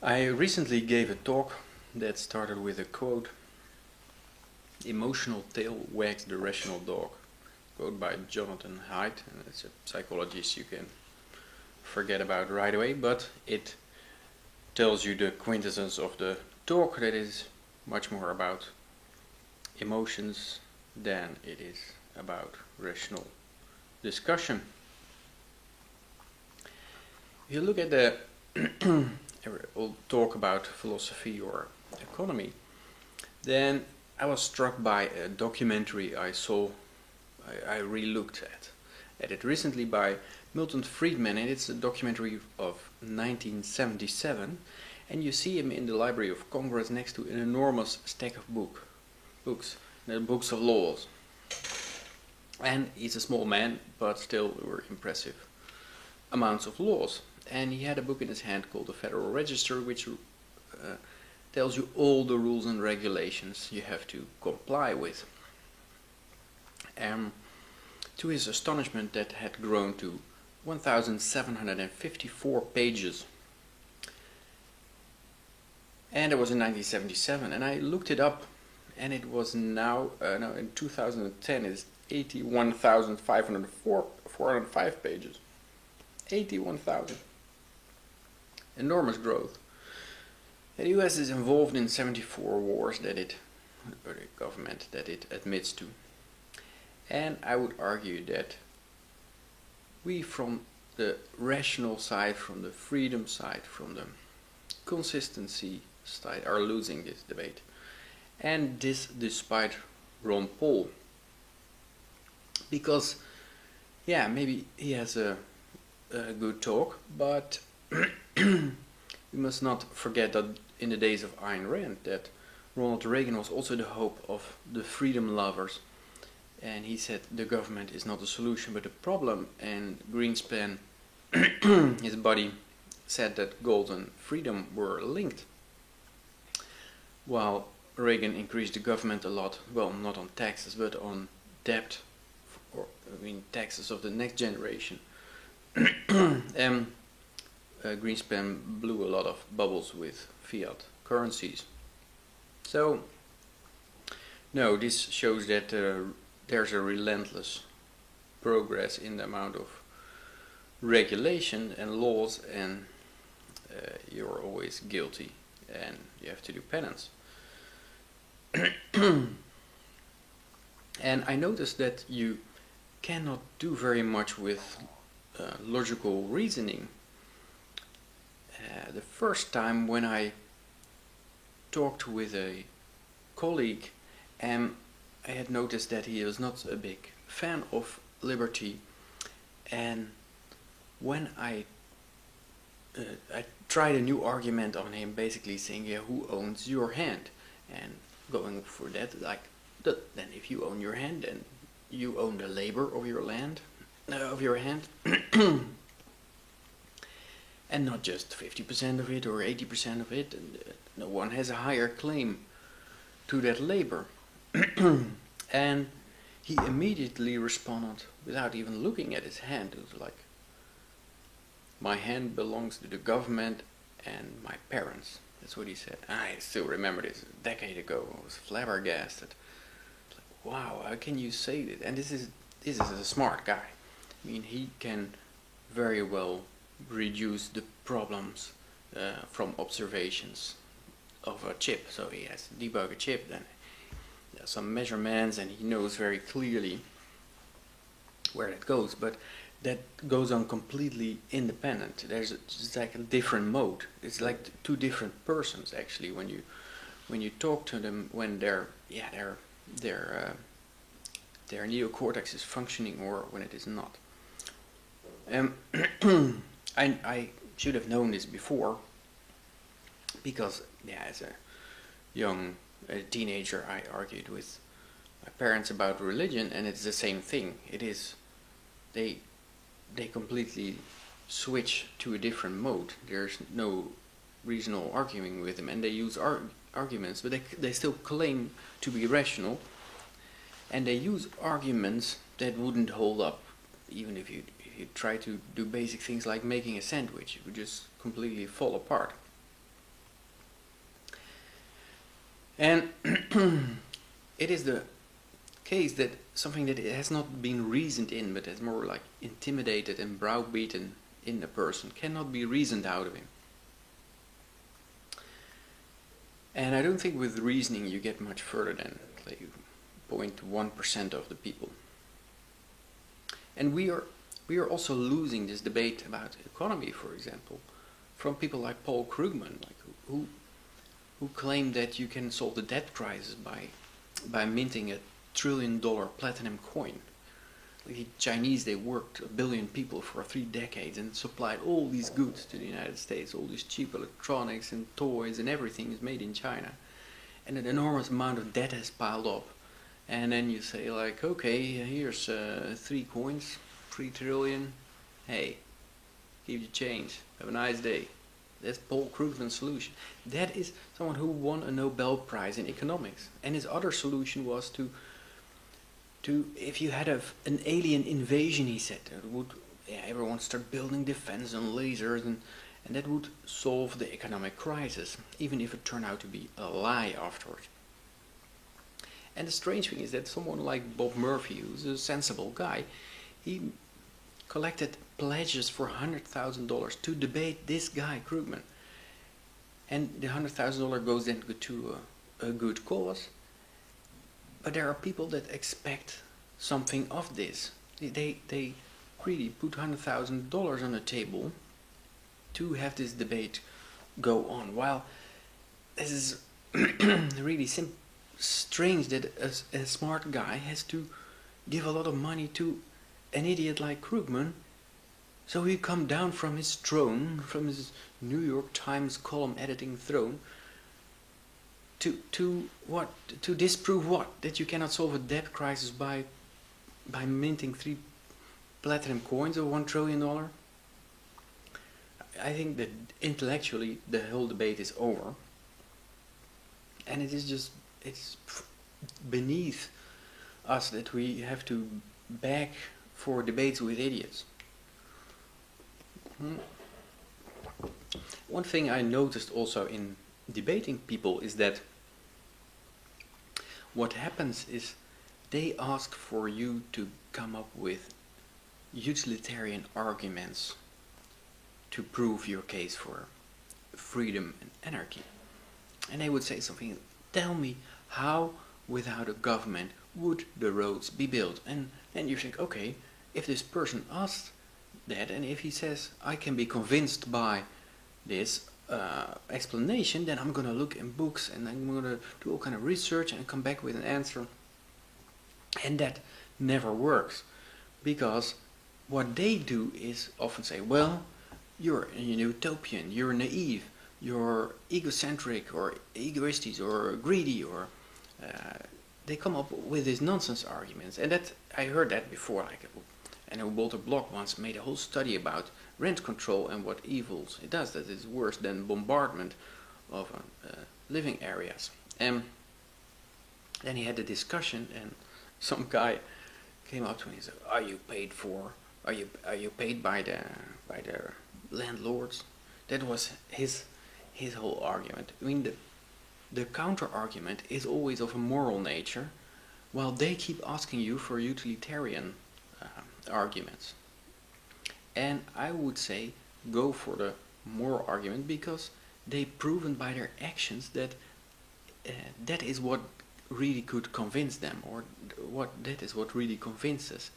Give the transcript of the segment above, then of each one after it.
I recently gave a talk that started with a quote: "Emotional tail wags the rational dog." Quote by Jonathan Haidt, and it's a psychologist you can forget about right away, but it tells you the quintessence of the talk, that is much more about emotions than it is about rational discussion. If you look at the old talk about philosophy or economy, then I was struck by a documentary I saw. I re-looked at it recently by Milton Friedman, and it's a documentary of 1977, and you see him in the Library of Congress next to an enormous stack of books of laws. And he's a small man, but still were impressive amounts of laws. And he had a book in his hand called the Federal Register, which tells you all the rules and regulations you have to comply with. To his astonishment, that had grown to 1,754 pages. And it was in 1977, and I looked it up, and it was now in 2010, it's 81,505 pages. 81,000. Enormous growth. The US is involved in 74 wars or the government that it admits to. And I would argue that we, from the rational side, from the freedom side, from the consistency side, are losing this debate. And this despite Ron Paul. Because, yeah, maybe he has a good talk, but we must not forget that in the days of Ayn Rand, that Ronald Reagan was also the hope of the freedom lovers. And he said the government is not the solution but the problem, and Greenspan, his buddy, said that gold and freedom were linked. While Reagan increased the government a lot, well, not on taxes but on debt, taxes of the next generation. Greenspan blew a lot of bubbles with fiat currencies. So, no, this shows that there's a relentless progress in the amount of regulation and laws, and you're always guilty and you have to do penance. And I noticed that you cannot do very much with logical reasoning. The first time when I talked with a colleague, I had noticed that he was not a big fan of liberty, and when I tried a new argument on him, basically saying, yeah, who owns your hand? And going for that, like, then if you own your hand, then you own the labor of your land, of your hand, and not just 50% of it or 80% of it, and no one has a higher claim to that labor. And he immediately responded, without even looking at his hand, it was like, my hand belongs to the government and my parents. That's what he said. I still remember this, a decade ago. I was flabbergasted. Like, wow, how can you say that? And this is a smart guy. I mean, he can very well reduce the problems from observations of a chip. So he has to debug a chip, then there's some measurements, and he knows very clearly where that goes. But that goes on completely independent. There's just like a different mode. It's like two different persons actually when you talk to them, when their neocortex is functioning or when it is not. I should have known this before, because as a young teenager I argued with my parents about religion, and it's the same thing. It is they completely switch to a different mode. There's no reasonable arguing with them, and they use arguments, but they still claim to be rational, and they use arguments that wouldn't hold up even if you try to do basic things like making a sandwich. It would just completely fall apart. And it is the case that something that has not been reasoned in, but is more like intimidated and browbeaten in a person, cannot be reasoned out of him. And I don't think with reasoning you get much further than like 0.1% of the people. And we are also losing this debate about economy, for example, from people like Paul Krugman, like who claim that you can solve the debt crisis by minting $1 trillion platinum coin. Like the Chinese, they worked 1 billion people for 3 decades and supplied all these goods to the United States. All these cheap electronics and toys and everything is made in China. And an enormous amount of debt has piled up. And then you say like, okay, here's 3 coins, 3 trillion. Hey, keep your change. Have a nice day. That's Paul Krugman's solution. That is someone who won a Nobel Prize in economics. And his other solution was to if you had an alien invasion, he said, everyone start building defense and lasers, and that would solve the economic crisis, even if it turned out to be a lie afterwards. And the strange thing is that someone like Bob Murphy, who's a sensible guy, he collected pledges for $100,000 to debate this guy, Krugman. And the $100,000 goes then to a good cause. But there are people that expect something of this. They really put $100,000 on the table to have this debate go on. While this is really strange that a smart guy has to give a lot of money to an idiot like Krugman, so he come down from his throne, from his New York Times column editing throne, to what? To disprove what? That you cannot solve a debt crisis by minting 3 platinum coins of $1 trillion? I think that intellectually the whole debate is over, and it's beneath us that we have to beg for debates with idiots. One thing I noticed also in debating people is that what happens is they ask for you to come up with utilitarian arguments to prove your case for freedom and anarchy. And they would say something, tell me how without a government would the roads be built? And then you think, okay, if this person asks that, and if he says I can be convinced by this explanation, then I'm gonna look in books and I'm gonna do all kind of research and come back with an answer. And that never works, because what they do is often say, well, you're a utopian, you're naive, you're egocentric or egoistic or greedy, or they come up with these nonsense arguments. And that I heard that before, like, and Walter Block once made a whole study about rent control and what evils it does, that is worse than bombardment of living areas. And then he had a discussion, and some guy came up to me and said, are you paid by the landlords? That was his whole argument. I mean, the counter argument is always of a moral nature, while they keep asking you for utilitarian arguments. And I would say go for the moral argument, because they've proven by their actions that that is what really could convince them, or that is what really convinces.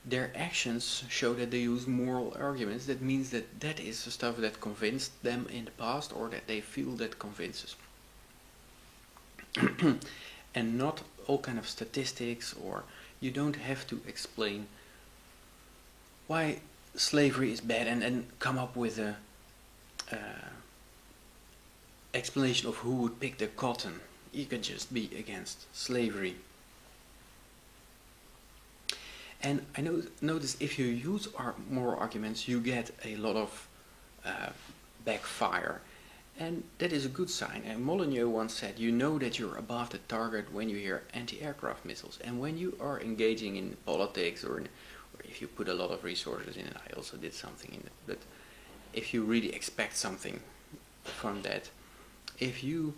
Their actions show that they use moral arguments. That means that is the stuff that convinced them in the past, or that they feel that convinces. And not all kind of statistics, or you don't have to explain why slavery is bad and come up with a explanation of who would pick the cotton. You can just be against slavery. And I notice if you use moral arguments, you get a lot of backfire. And that is a good sign. And Molyneux once said, you know that you're above the target when you hear anti-aircraft missiles. And when you are engaging in politics, or if you put a lot of resources in it, I also did something in it, but if you really expect something from that, if you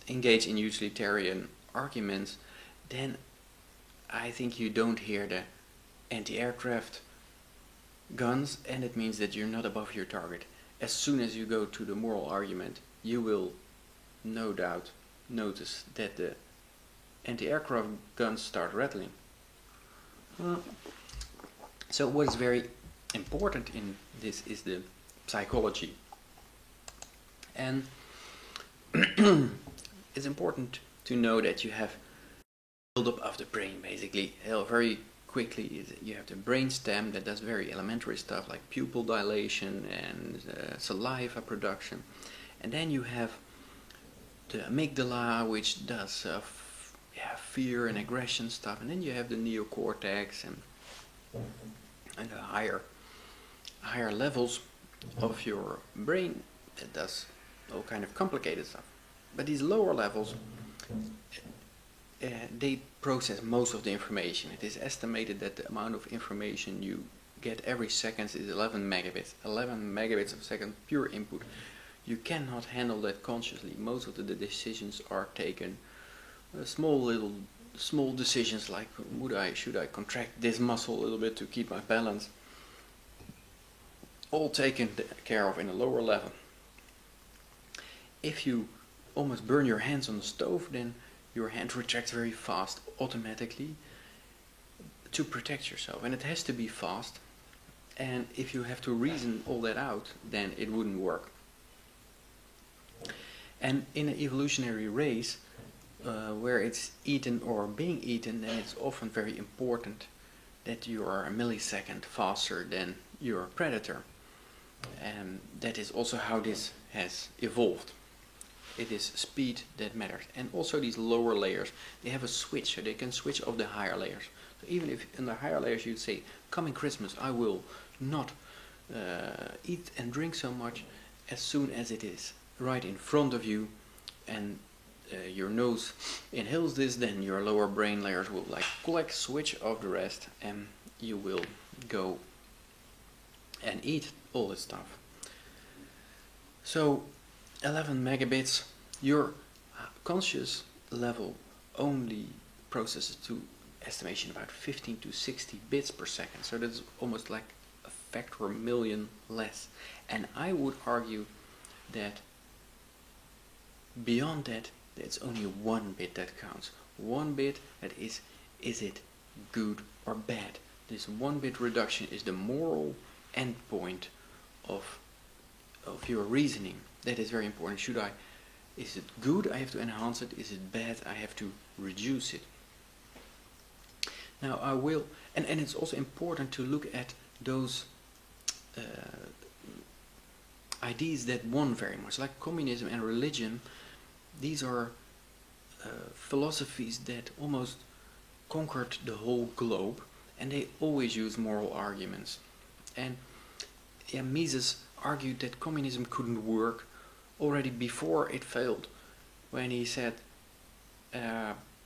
engage in utilitarian arguments, then I think you don't hear the anti-aircraft guns, and it means that you're not above your target. As soon as you go to the moral argument, you will no doubt notice that the anti-aircraft guns start rattling. So what is very important in this is the psychology. And it's important to know that you have build-up of the brain, basically. Very quickly, you have the brainstem that does very elementary stuff like pupil dilation and saliva production. And then you have the amygdala, which does fear and aggression stuff. And then you have the neocortex and the higher levels of your brain that does all kind of complicated stuff. But these lower levels, they process most of the information. It is estimated that the amount of information you get every second is 11 megabits. 11 megabits a second pure input. You cannot handle that consciously. Most of the decisions are taken small decisions like should I contract this muscle a little bit to keep my balance, all taken care of in a lower level. If you almost burn your hands on the stove, then your hand retracts very fast automatically to protect yourself, and it has to be fast, and if you have to reason all that out, then it wouldn't work. And in an evolutionary race, where it's eaten or being eaten, then it's often very important that you are a millisecond faster than your predator. And that is also how this has evolved. It is speed that matters. And also these lower layers, they have a switch, so they can switch off the higher layers. So even if in the higher layers you'd say, coming Christmas I will not eat and drink so much, as soon as it is right in front of you and your nose inhales this, then your lower brain layers will switch off the rest, and you will go and eat all this stuff. So 11 megabits, your conscious level only processes to estimation about 15 to 60 bits per second. So that's almost like a factor of a million less. And I would argue that beyond that, it's only 1 bit that counts. 1 bit, that is it good or bad? This 1 bit reduction is the moral endpoint of your reasoning. That is very important. Is it good? I have to enhance it. Is it bad? I have to reduce it. Now I will, and it's also important to look at those ideas that won very much, like communism and religion. These are philosophies that almost conquered the whole globe, and they always use moral arguments. And Mises argued that communism couldn't work already before it failed, when he said,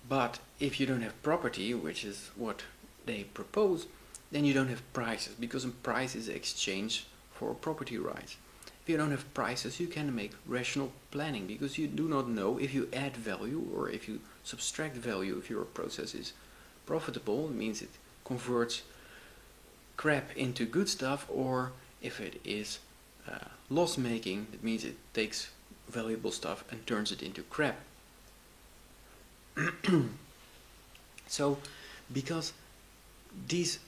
but if you don't have property, which is what they propose, then you don't have prices, because a price is exchange for property rights. If you don't have prices, you can make rational planning, because you do not know if you add value or if you subtract value. If your process is profitable, it means it converts crap into good stuff, or if it is loss making, it means it takes valuable stuff and turns it into crap. So, because these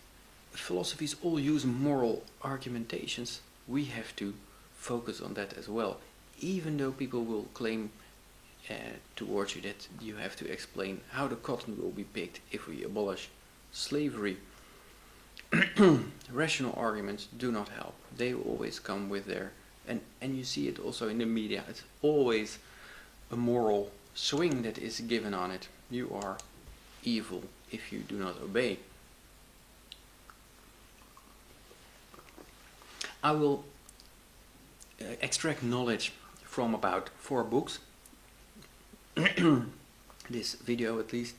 philosophies all use moral argumentations, we have to focus on that as well, even though people will claim towards you that you have to explain how the cotton will be picked if we abolish slavery. Rational arguments do not help. They always come with their, and you see it also in the media, it's always a moral swing that is given on it. You are evil if you do not obey. I will extract knowledge from about 4 books, this video at least.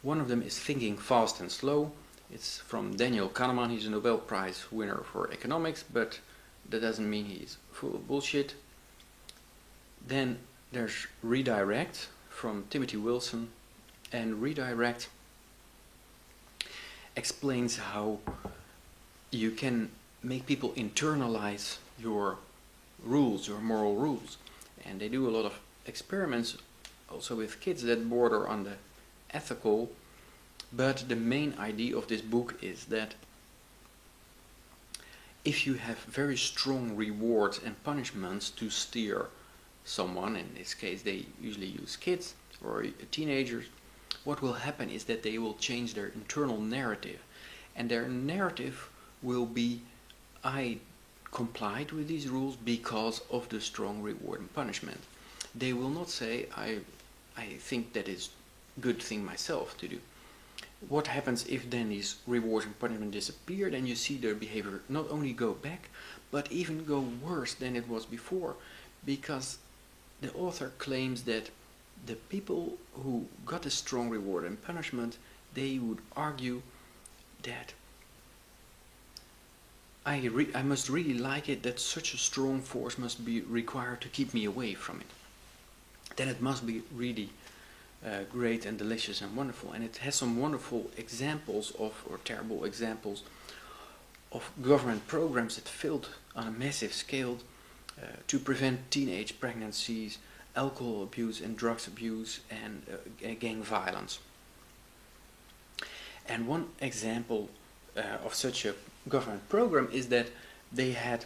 One of them is Thinking Fast and Slow. It's from Daniel Kahneman. He's a Nobel Prize winner for economics, but that doesn't mean he's full of bullshit. Then there's Redirect from Timothy Wilson, and Redirect explains how you can make people internalize your rules, your moral rules. And they do a lot of experiments also with kids that border on the ethical, but the main idea of this book is that if you have very strong rewards and punishments to steer someone, in this case they usually use kids or teenagers, what will happen is that they will change their internal narrative, and their narrative will be, I complied with these rules because of the strong reward and punishment. They will not say, I think that is a good thing myself to do. What happens if then these rewards and punishment disappear? Then you see their behavior not only go back, but even go worse than it was before, because the author claims that the people who got a strong reward and punishment, they would argue that I must really like it, that such a strong force must be required to keep me away from it. Then it must be really great and delicious and wonderful. And it has some wonderful examples of, or terrible examples of government programs that failed on a massive scale to prevent teenage pregnancies, alcohol abuse and drugs abuse, and gang violence. And one example of such a government program is that they had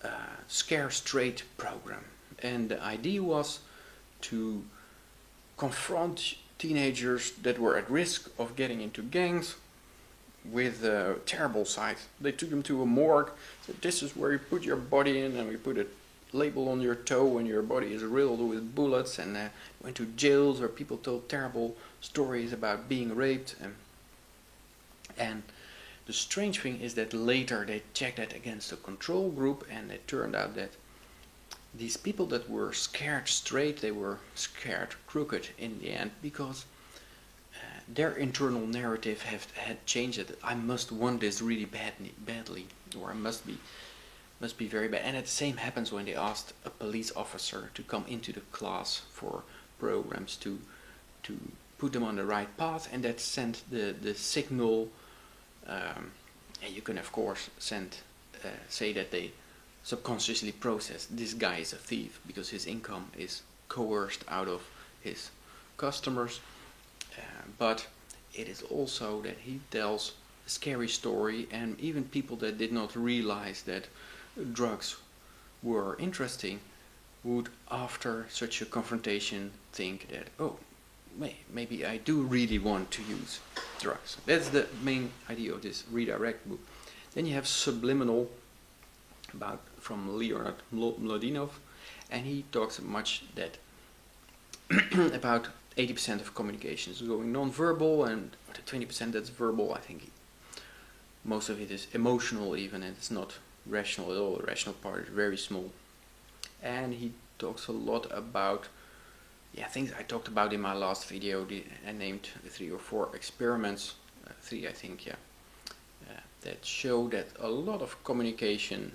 a scare straight program, and the idea was to confront teenagers that were at risk of getting into gangs with a terrible sight. They took them to a morgue, said this is where you put your body in, and we put a label on your toe and your body is riddled with bullets, and went to jails where people told terrible stories about being raped. And the strange thing is that later they checked that against a control group, and it turned out that these people that were scared straight, they were scared crooked in the end, because their internal narrative had changed it. I must want this really badly, or I must be very bad. And the same happens when they asked a police officer to come into the class for programs to put them on the right path, and that sent the signal. And you can of course say that they subconsciously process this guy is a thief because his income is coerced out of his customers, but it is also that he tells a scary story, and even people that did not realize that drugs were interesting would after such a confrontation think that, oh, maybe I do really want to use drugs. That's the main idea of this Redirect book. Then you have Subliminal, from Leonard Mlodinov, and he talks much that about 80% of communication is going non-verbal, and the 20% that's verbal, I think most of it is emotional even, and it's not rational at all. The rational part is very small. And he talks a lot about things I talked about in my last video. I named 3 or 4 experiments, 3 I think, that show that a lot of communication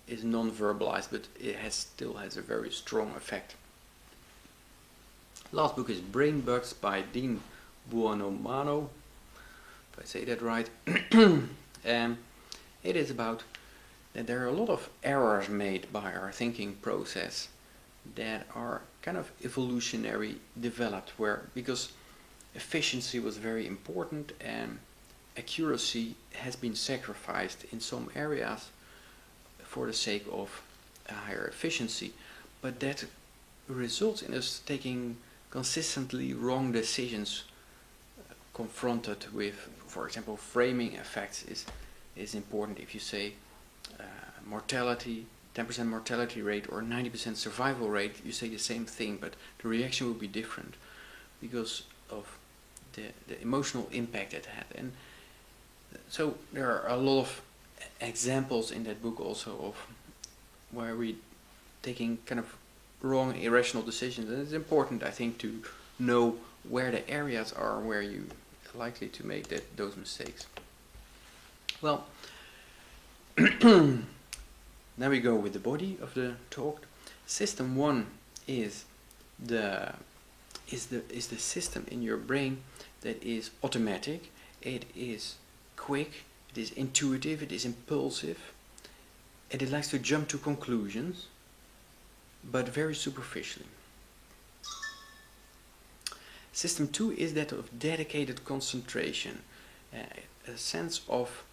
is non-verbalized, but it still has a very strong effect. Last book is Brain Bugs by Dean Buonomano, if I say that right. And it is about that there are a lot of errors made by our thinking process that are kind of evolutionary developed, because efficiency was very important and accuracy has been sacrificed in some areas for the sake of a higher efficiency, but that results in us taking consistently wrong decisions confronted with, for example, framing effects is important. If you say mortality, 10% mortality rate or 90% survival rate, you say the same thing, but the reaction will be different because of the emotional impact it had. And so there are a lot of examples in that book also of where we taking kind of wrong, irrational decisions, and it's important, I think, to know where the areas are where you are likely to make those mistakes. Well, now we go with the body of the talk. System 1 is the is the system in your brain that is automatic, it is quick, it is intuitive, it is impulsive, and it likes to jump to conclusions, but very superficially. System 2 is that of dedicated concentration, a sense of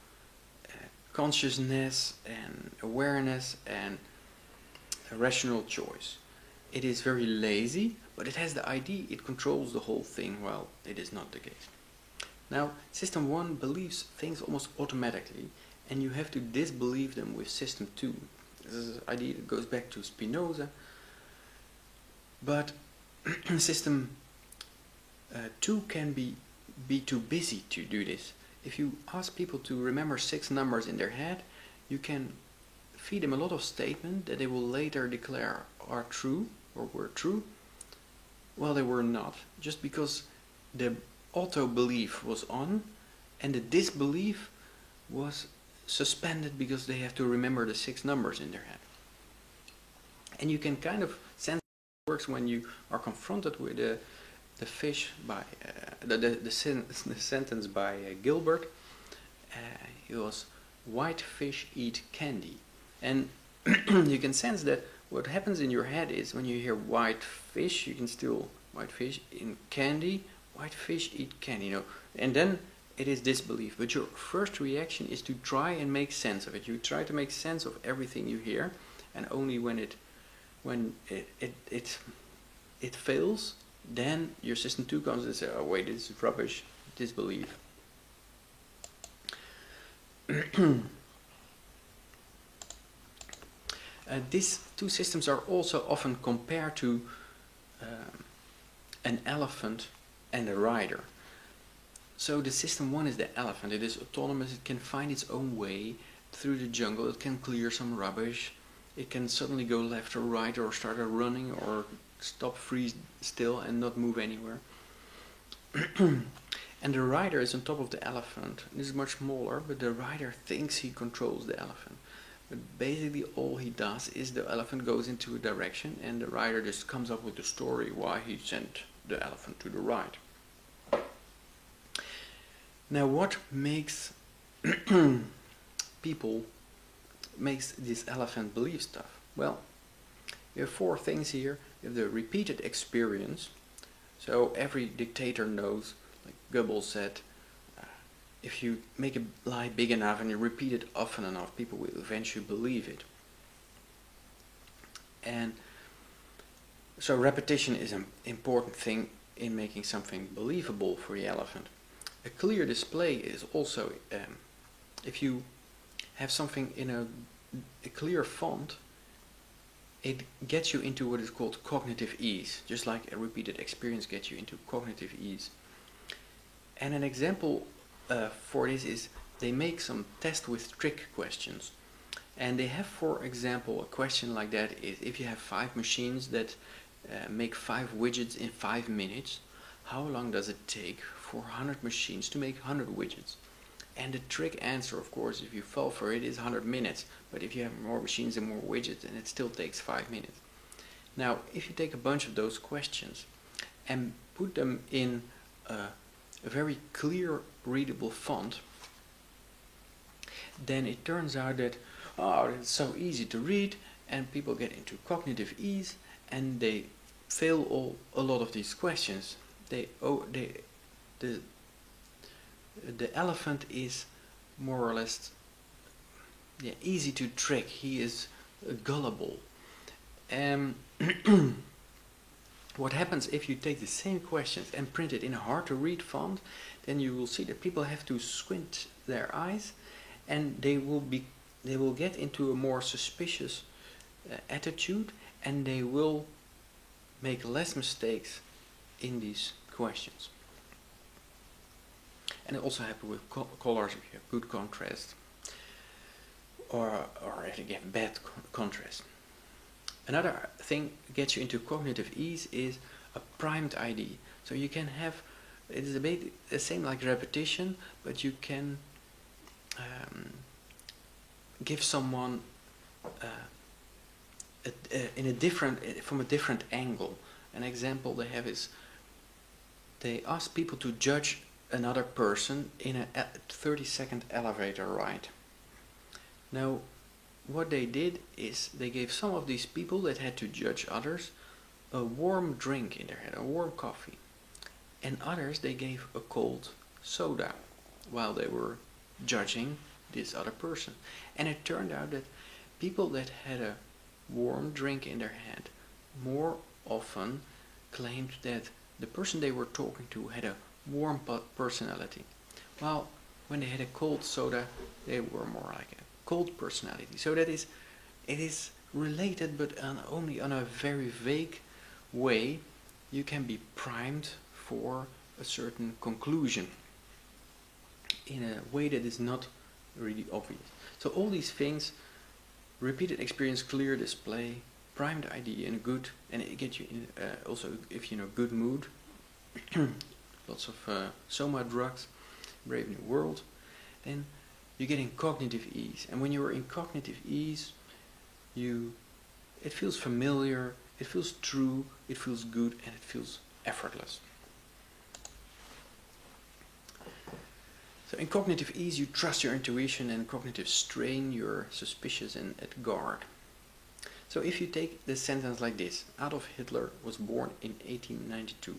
consciousness and awareness and a rational choice. It is very lazy, but it has the idea it controls the whole thing. Well, it is not the case. Now, System 1 believes things almost automatically, and you have to disbelieve them with System 2. This is an idea that goes back to Spinoza, but System 2 can be too busy to do this. If you ask people to remember 6 numbers in their head, you can feed them a lot of statements that they will later declare are true or were true. Well, they were not, just because the auto-belief was on and the disbelief was suspended because they have to remember the 6 numbers in their head. And you can kind of sense how it works when you are confronted with the fish by the sentence by Gilbert. It was white fish eat candy, and you can sense that what happens in your head is when you hear white fish, you can still white fish in candy, white fish eat candy, you know, and then it is disbelief. But your first reaction is to try and make sense of it. You try to make sense of everything you hear, and only when it fails, then your System 2 comes and says, oh wait, this is rubbish, disbelief. These two systems are also often compared to an elephant and a rider. So the System 1 is the elephant. It is autonomous, it can find its own way through the jungle, it can clear some rubbish, it can suddenly go left or right or start running or stop, freeze still and not move anywhere. And the rider is on top of the elephant. This is much smaller, but the rider thinks he controls the elephant. But basically all he does is the elephant goes into a direction and the rider just comes up with the story why he sent the elephant to the right. Now what makes makes this elephant believe stuff? Well, you have 4 things here. You have the repeated experience. So every dictator knows, like Goebbels said, if you make a lie big enough and you repeat it often enough, people will eventually believe it. And so repetition is an important thing in making something believable for the elephant. A clear display is also, if you have something in a clear font, it gets you into what is called cognitive ease, just like a repeated experience gets you into cognitive ease. And an example for this is they make some test with trick questions. And they have, for example, a question like that is if you have 5 machines that make 5 widgets in 5 minutes, how long does it take for 100 machines to make 100 widgets? And the trick answer, of course, if you fall for it, is 100 minutes. But if you have more machines and more widgets, then it still takes 5 minutes. Now, if you take a bunch of those questions and put them in a very clear, readable font, then it turns out that, oh, it's so easy to read, and people get into cognitive ease, and they fail a lot of these questions. The elephant is more or less easy to trick. He is gullible. What happens if you take the same questions and print it in a hard to read font, then you will see that people have to squint their eyes, and they will get into a more suspicious attitude, and they will make less mistakes in these questions. And it also happens with colors if you have good contrast or if you have bad contrast. Another thing that gets you into cognitive ease is a primed ID. So you can have, it is a bit the same like repetition, but you can give someone from a different angle An example they have is they ask people to judge another person in a 30-second elevator ride. Now, what they did is they gave some of these people that had to judge others a warm drink in their hand, a warm coffee, and others they gave a cold soda while they were judging this other person. And it turned out that people that had a warm drink in their hand more often claimed that the person they were talking to had a warm personality, while when they had a cold soda they were more like a cold personality. So that is, it is related, but only on a very vague way. You can be primed for a certain conclusion in a way that is not really obvious. So all these things, repeated experience, clear display, primed idea, and good, and it gets you in, also if you know good mood. Lots of soma drugs, Brave New World. Then you get in cognitive ease, and when you are in cognitive ease, it feels familiar, it feels true, it feels good, and it feels effortless. So in cognitive ease, you trust your intuition, and cognitive strain, you're suspicious and at guard. So if you take the sentence like this: Adolf Hitler was born in 1892,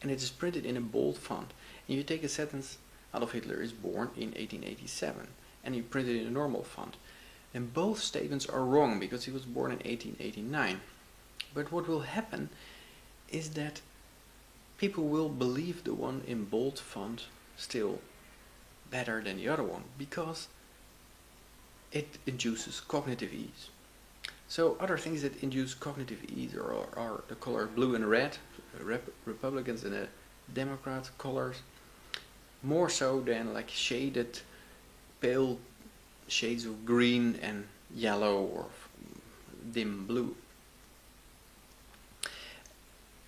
and it is printed in a bold font, and you take a sentence: Adolf Hitler is born in 1887, and you print it in a normal font, and both statements are wrong because he was born in 1889. But what will happen is that people will believe the one in bold font still better than the other one, because it induces cognitive ease. So other things that induce cognitive ease are the color blue and red, Republicans and the Democrat colors, more so than like shaded pale shades of green and yellow or dim blue.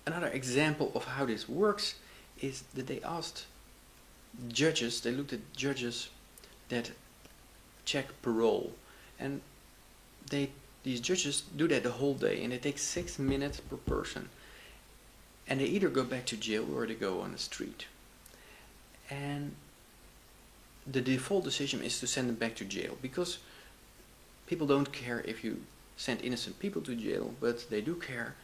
Another example of how this works is that they asked judges, they looked at judges that check parole, and these judges do that the whole day, and it takes 6 minutes per person, and they either go back to jail or they go on the street. And the default decision is to send them back to jail, because people don't care if you send innocent people to jail, but they do care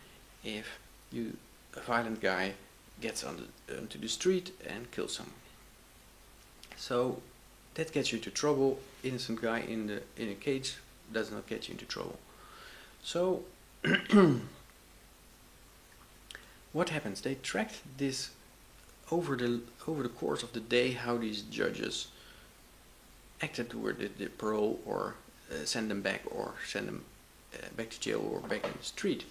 if a violent guy gets onto the street and kills someone. So that gets you into trouble. Innocent guy in a cage does not get you into trouble. So what happens? They tracked this over the course of the day, how these judges acted toward the parole, or send them back, or send them back to jail, or back in the street.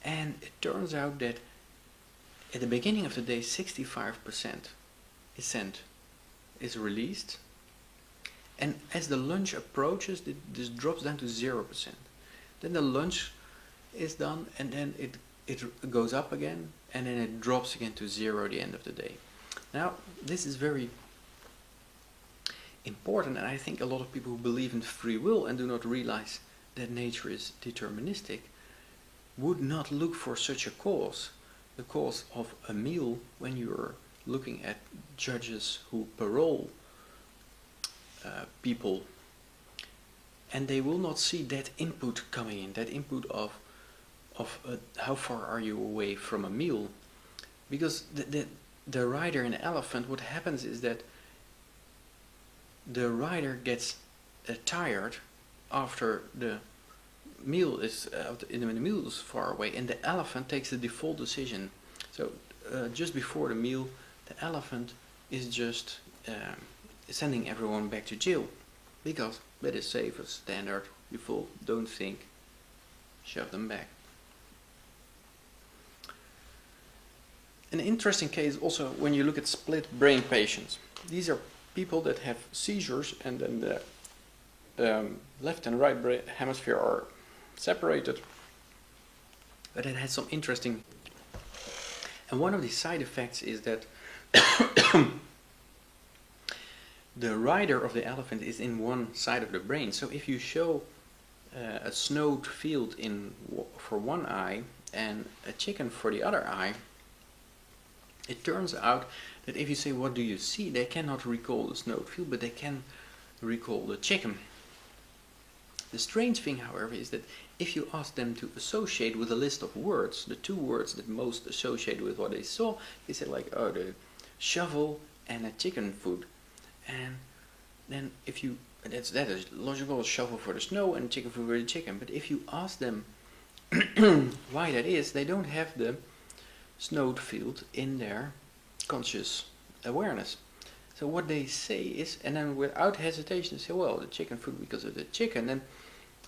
And it turns out that at the beginning of the day, 65% is released, and as the lunch approaches, this drops down to 0%. Then the lunch is done, and then it goes up again, and then it drops again to 0 at the end of the day. Now, this is very important, and I think a lot of people who believe in free will and do not realize that nature is deterministic would not look for such a cause, the cause of a meal, when you're looking at judges who parole people, and they will not see that input coming in, that input of how far are you away from a meal. Because the rider in the elephant, what happens is that the rider gets tired after the meal is when the meal is far away, and the elephant takes the default decision. So just before the meal, the elephant is just sending everyone back to jail, because that is safe, as standard default. Don't think, shove them back. An interesting case also when you look at split brain patients. These are people that have seizures, and then the left and right brain hemisphere are separated, but it has some interesting, and one of the side effects is that the rider of the elephant is in one side of the brain. So if you show a snowed field for one eye and a chicken for the other eye, it turns out that if you say, what do you see, they cannot recall the snowed field, but they can recall the chicken. The strange thing, however, is that if you ask them to associate with a list of words, the two words that most associate with what they saw, they say like, oh, the shovel and a chicken food. And then if you, that is logical, shovel for the snow and chicken food for the chicken. But if you ask them why that is, they don't have the snowed field in their conscious awareness. So what they say is, and then without hesitation they say, well, the chicken food because of the chicken, and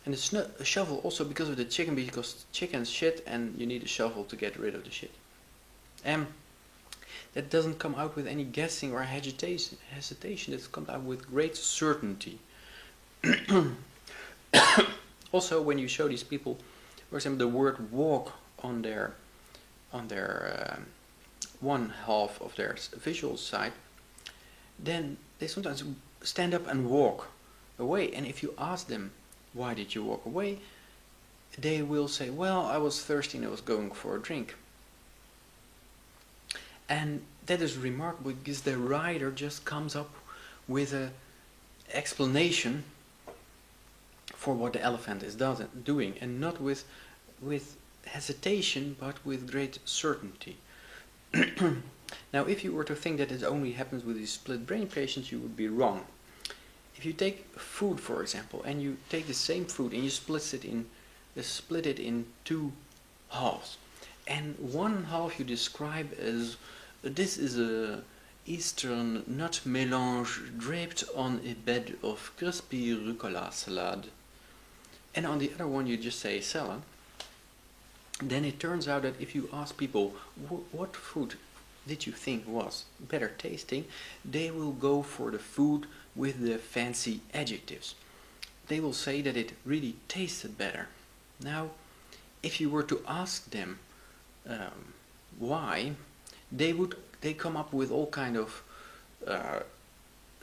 the shovel also because of the chicken, because chickens shit and you need a shovel to get rid of the shit. And that doesn't come out with any guessing or hesitation. It comes out with great certainty. Also, when you show these people, for example, the word walk on their one half of their visual side, then they sometimes stand up and walk away. And if you ask them, why did you walk away? They will say, well, I was thirsty and I was going for a drink. And that is remarkable because the writer just comes up with an explanation for what the elephant is doing, and not with hesitation, but with great certainty. Now, if you were to think that it only happens with these split brain patients, you would be wrong. If you take food, for example, and you take the same food and you split it in two halves, and one half you describe as, this is a Eastern nut mélange draped on a bed of crispy rucola salad, and on the other one you just say salad, then it turns out that if you ask people what food did you think was better tasting, they will go for the food with the fancy adjectives. They will say that it really tasted better. Now, if you were to ask them why, they come up with all kind of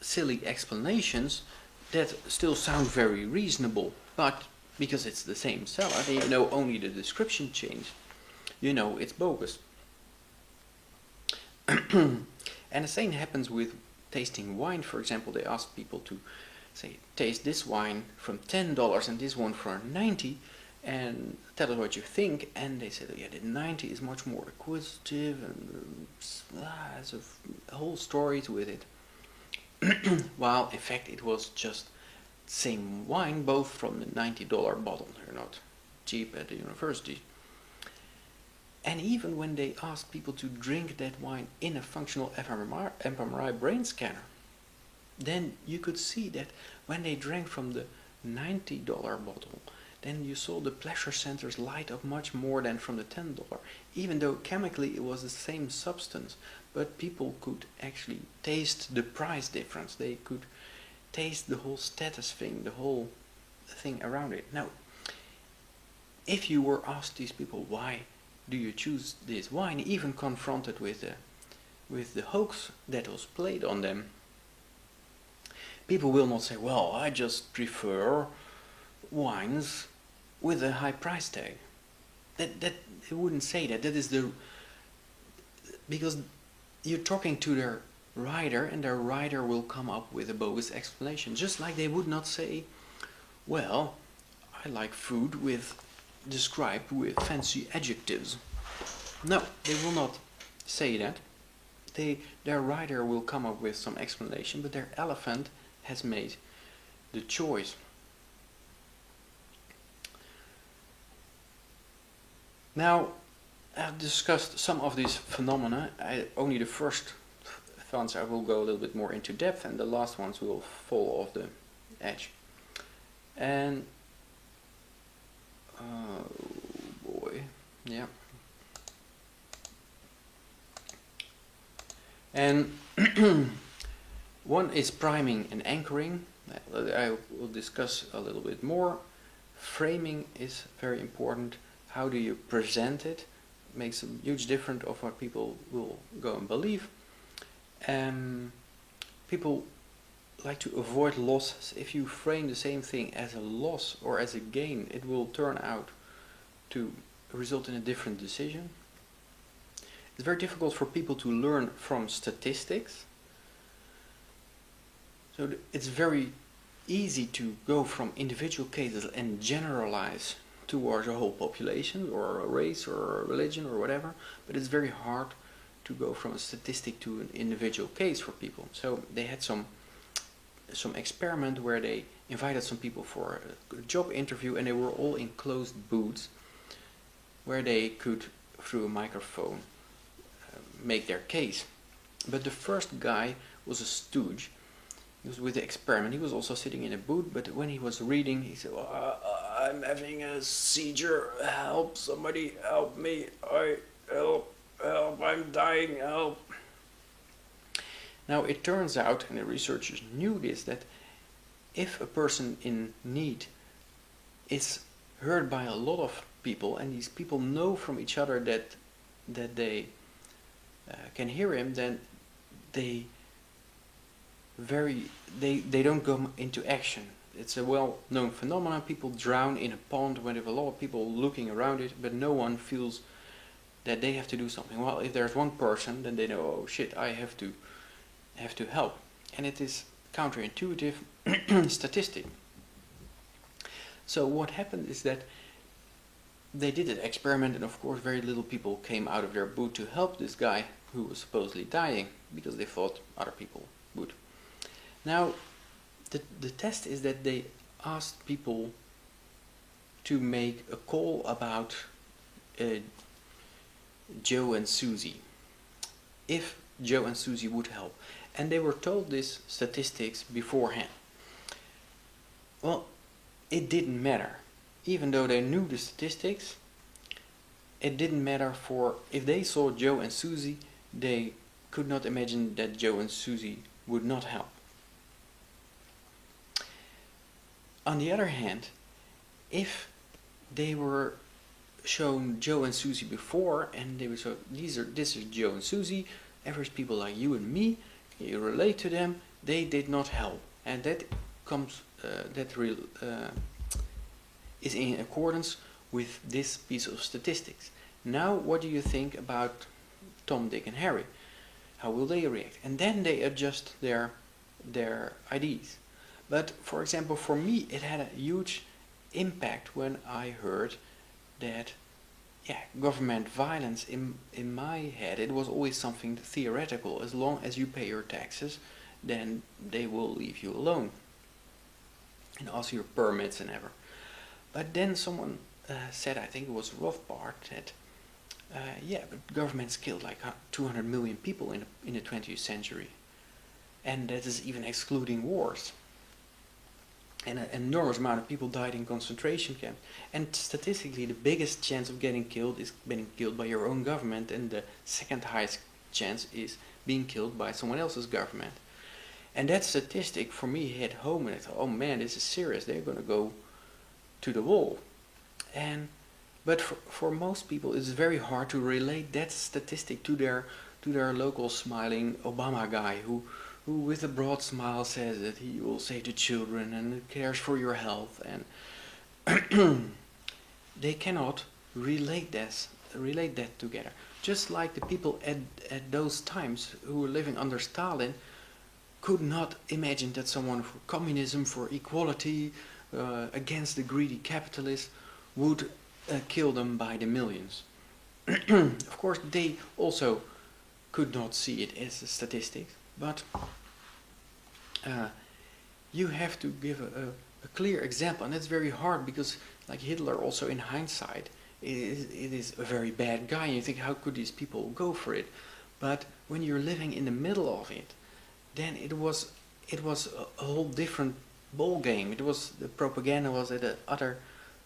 silly explanations that still sound very reasonable, but because it's the same salad and you know only the description changed, you know it's bogus. And the same happens with tasting wine. For example, they ask people to say, taste this wine from $10 and this one for $90, and tell us what you think, and they say, yeah, the 90 is much more acquisitive and has a whole story with it. While in fact it was just same wine, both from the $90 bottle. They're not cheap at the university. And even when they ask people to drink that wine in a functional fMRI brain scanner, then you could see that when they drank from the $90 bottle, then you saw the pleasure centers light up much more than from the $10, even though chemically it was the same substance, but people could actually taste the price difference. They could taste the whole status thing, the whole thing around it. Now, if you were asked these people, why do you choose this wine, even confronted with the hoax that was played on them, people will not say, well, I just prefer wines with a high price tag. That they wouldn't say that. That is because you're talking to their writer, and their writer will come up with a bogus explanation. Just like they would not say, well, I like food described with fancy adjectives. No, they will not say that. Their writer will come up with some explanation, but their elephant has made the choice. Now, I've discussed some of these phenomena. Only the first ones I will go a little bit more into depth, and the last ones will fall off the edge. And oh boy, yeah. And one is priming and anchoring. I will discuss a little bit more. Framing is very important. How do you present it? Makes a huge difference of what people will go and believe. People like to avoid losses. If you frame the same thing as a loss or as a gain, it will turn out to result in a different decision. It's very difficult for people to learn from statistics. So it's very easy to go from individual cases and generalize towards a whole population or a race or a religion or whatever, but it's very hard to go from a statistic to an individual case for people. So they had some experiment where they invited some people for a job interview, and they were all in closed booths where they could, through a microphone, make their case. But the first guy was a stooge. He was with the experiment. He was also sitting in a booth, but when he was reading, he said, I'm having a seizure, help, somebody help me, help, I'm dying, help. Now it turns out, and the researchers knew this, that if a person in need is heard by a lot of people, and these people know from each other that they can hear him, then they don't go into action. It's a well-known phenomenon. People drown in a pond when there are a lot of people looking around it, but no one feels that they have to do something. Well, if there's one person, then they know, oh shit, I have to help. And it is counterintuitive statistic. So what happened is that they did an experiment, and of course very little people came out of their booth to help this guy who was supposedly dying, because they thought other people would. Now the test is that they asked people to make a call about Joe and Susie, if Joe and Susie would help, and they were told this statistics beforehand. Well, it didn't matter. Even though they knew the statistics, it didn't matter. For if they saw Joe and Susie, they could not imagine that Joe and Susie would not help. On the other hand, if they were shown Joe and Susie before, and they were so, this is Joe and Susie, average people like you and me, you relate to them, they did not help, and that comes is in accordance with this piece of statistics. Now, what do you think about Tom, Dick, and Harry? How will they react? And then they adjust their IDs. But for example, for me, it had a huge impact when I heard that, government violence, in my head, it was always something theoretical. As long as you pay your taxes, then they will leave you alone, and also your permits and ever. But then someone said, I think it was Rothbard, that but governments killed like 200 million people in the 20th century, and that is even excluding wars. And an enormous amount of people died in concentration camps. And statistically, the biggest chance of getting killed is being killed by your own government, and the second highest chance is being killed by someone else's government. And that statistic for me hit home, and I thought, oh man, this is serious. They're going to go to the wall. But for most people, it's very hard to relate that statistic to their local smiling Obama guy who with a broad smile says that he will save the children and cares for your health, and they cannot relate that together. Just like the people at those times who were living under Stalin could not imagine that someone for communism, for equality, against the greedy capitalists would kill them by the millions. Of course, they also could not see it as a statistic, but you have to give a clear example, and that's very hard because, like Hitler, also in hindsight, it is a very bad guy, and you think, how could these people go for it? But when you're living in the middle of it, then it was a whole different ball game. The propaganda was at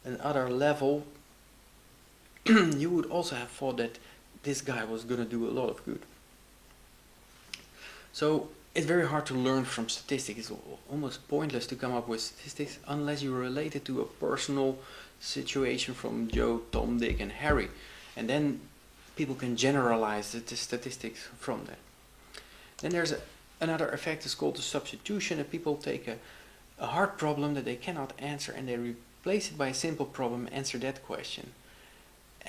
another level. You would also have thought that this guy was going to do a lot of good. So it's very hard to learn from statistics. It's almost pointless to come up with statistics unless you relate it to a personal situation from Joe, Tom, Dick, and Harry. And then people can generalize the statistics from that. Then there's another effect, is called the substitution, that people take a hard problem that they cannot answer and they replace it by a simple problem, answer that question.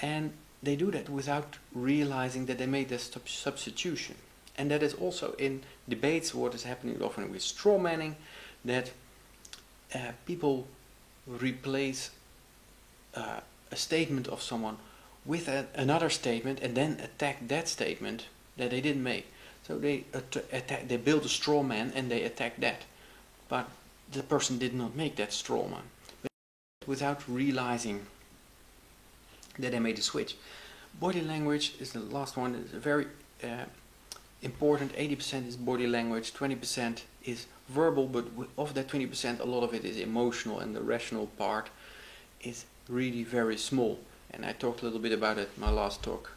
And they do that without realizing that they made this substitution. And that is also in debates what is happening often with straw manning, that people replace a statement of someone with another statement and then attack that statement that they didn't make. So they build a straw man and they attack that. But the person did not make that straw man. But without realizing that they made a switch. Body language is the last one. It's a very important. 80% is body language, 20% is verbal, but of that 20% a lot of it is emotional, and the rational part is really very small. And I talked a little bit about it in my last talk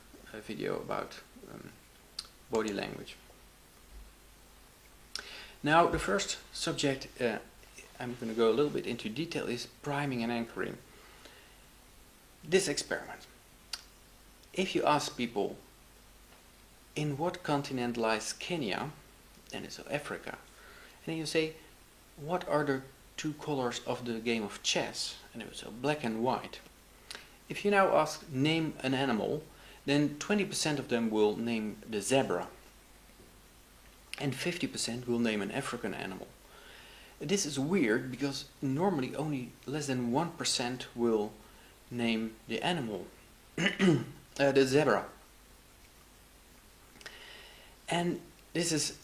video about body language. Now the first subject I'm going to go a little bit into detail is priming and anchoring. This experiment. If you ask people, in what continent lies Kenya, then it's Africa, and then you say, what are the two colors of the game of chess, and it was black and white. If you now ask, name an animal, then 20% of them will name the zebra, and 50% will name an African animal. This is weird because normally only less than 1% will name the animal, the zebra. And this is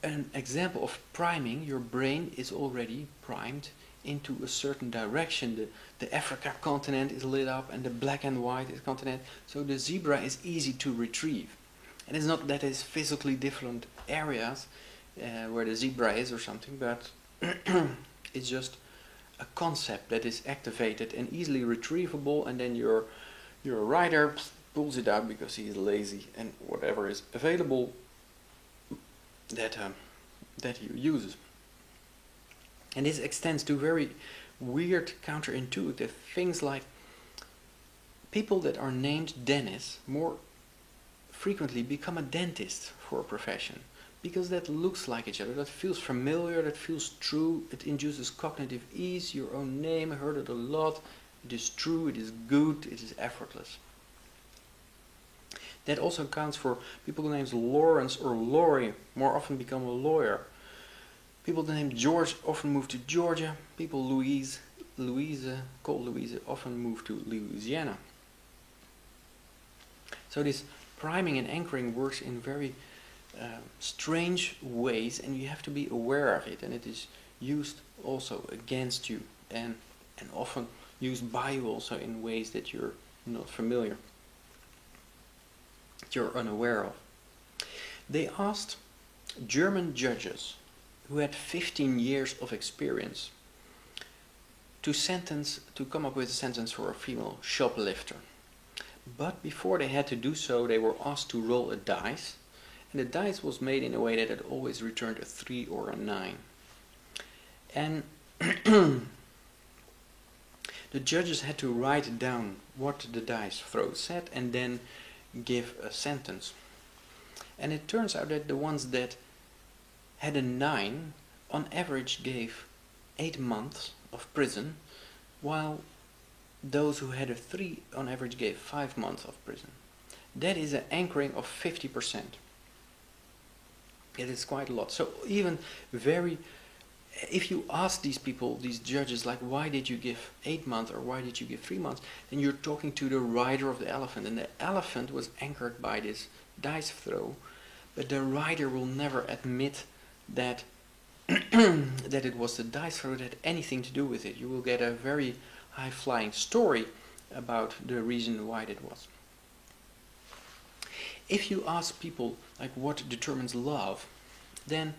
an example of priming. Your brain is already primed into a certain direction. The Africa continent is lit up and the black and white is continent. So the zebra is easy to retrieve. And it's not that it's physically different areas where the zebra is or something, but it's just a concept that is activated and easily retrievable, and then your rider pulls it out because he is lazy, and whatever is available that he uses. And this extends to very weird, counterintuitive things like people that are named Dennis more frequently become a dentist for a profession, because that looks like each other, that feels familiar, that feels true, it induces cognitive ease. Your own name, I heard it a lot, it is true, it is good, it is effortless. That also counts for people whose names Lawrence or Laurie more often become a lawyer. People the name George often move to Georgia. People Louise often move to Louisiana. So this priming and anchoring works in very strange ways, and you have to be aware of it, and it is used also against you and often used by you also in ways that you're not familiar, that you're unaware of. They asked German judges who had 15 years of experience to come up with a sentence for a female shoplifter. But before they had to do so, they were asked to roll a dice, and the dice was made in a way that it always returned a 3 or a 9. And the judges had to write down what the dice throw said and then give a sentence. And it turns out that the ones that had a 9 on average gave 8 months of prison, while those who had a 3 on average gave 5 months of prison. That is an anchoring of 50%. It is quite a lot. So even if you ask these people, these judges, like, why did you give 8 months or why did you give 3 months, then you're talking to the rider of the elephant, and the elephant was anchored by this dice throw, but the rider will never admit that that it was the dice throw that had anything to do with it. You will get a very high-flying story about the reason why it was. If you ask people, like, what determines love, then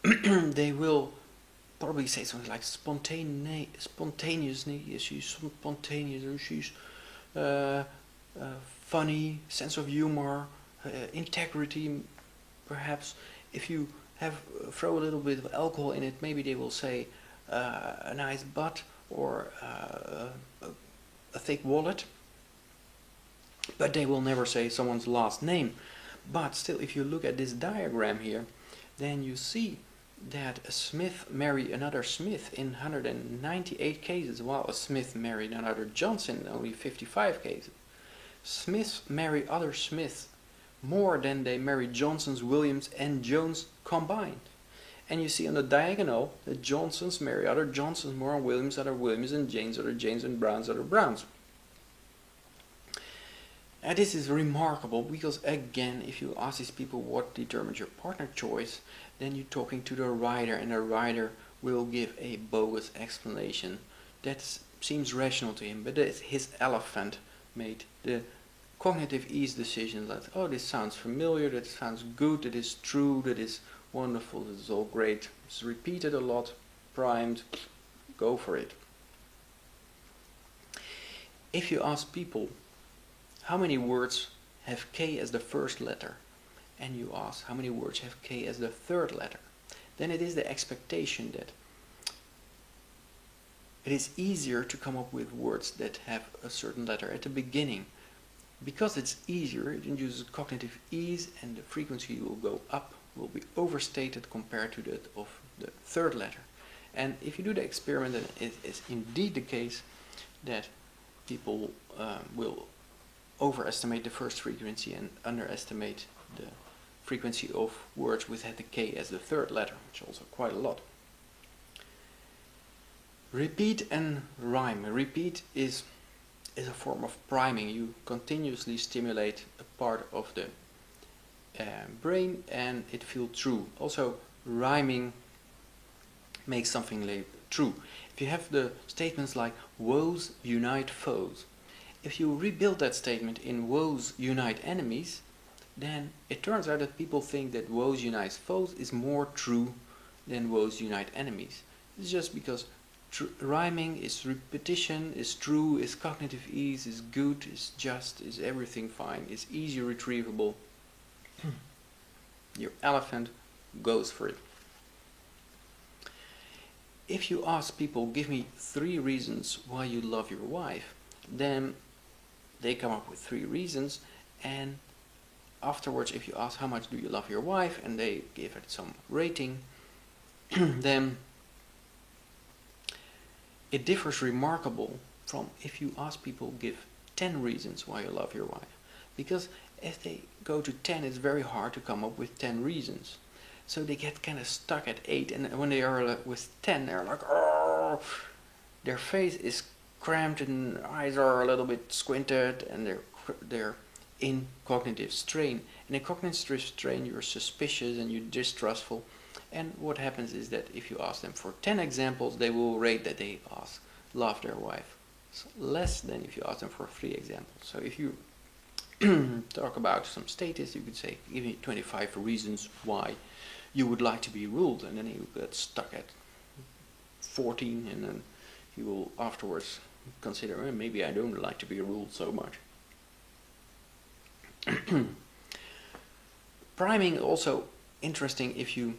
they will probably say something like spontaneously. She's spontaneous, she's funny, sense of humor, integrity. Perhaps if you throw a little bit of alcohol in it, maybe they will say a nice butt or a thick wallet. But they will never say someone's last name. But still, if you look at this diagram here, then you see that a Smith married another Smith in 198 cases, while a Smith married another Johnson in only 55 cases. Smiths marry other Smiths more than they marry Johnsons, Williams and Jones combined. And you see on the diagonal that Johnsons marry other Johnsons more than Williams other Williams and Janes other Janes and Browns other Browns. And this is remarkable because, again, if you ask these people what determines your partner choice, then you're talking to the writer, and the writer will give a bogus explanation that seems rational to him, but his elephant made the cognitive ease decision that, oh, this sounds familiar, that sounds good, that is true, that is wonderful, that is all great, it's repeated a lot, primed, go for it. If you ask people how many words have K as the first letter, and you ask how many words have K as the third letter, then it is the expectation that it is easier to come up with words that have a certain letter at the beginning. Because it's easier, it induces cognitive ease, and the frequency will go up, will be overstated compared to that of the third letter. And if you do the experiment, then it is indeed the case that people will overestimate the first frequency and underestimate the frequency of words with the K as the third letter, which is also quite a lot. Repeat and rhyme. Repeat is a form of priming. You continuously stimulate a part of the brain and it feels true. Also, rhyming makes something true. If you have the statements like woes unite foes, if you rebuild that statement in woes unite enemies, then it turns out that people think that woes unite foes is more true than woes unite enemies. It's just because rhyming is repetition, is true, is cognitive ease, is good, is just, is everything fine, is easy retrievable. Your elephant goes for it. If you ask people, give me 3 reasons why you love your wife, then they come up with 3 reasons, and afterwards if you ask how much do you love your wife and they give it some rating, then it differs remarkable from if you ask people give 10 reasons why you love your wife. Because if they go to 10, it's very hard to come up with 10 reasons. So they get kind of stuck at 8, and when they are with 10, they're like, oh, their face is cramped and eyes are a little bit squinted, and they're in cognitive strain. And in cognitive strain, you're suspicious and you're distrustful. And what happens is that if you ask them for 10 examples, they will rate that they love their wife less than if you ask them for 3 examples. So if you talk about some status, you could say, give me 25 reasons why you would like to be ruled, and then you get stuck at 14, and then you will afterwards consider, well, maybe I don't like to be ruled so much. Priming is also interesting if you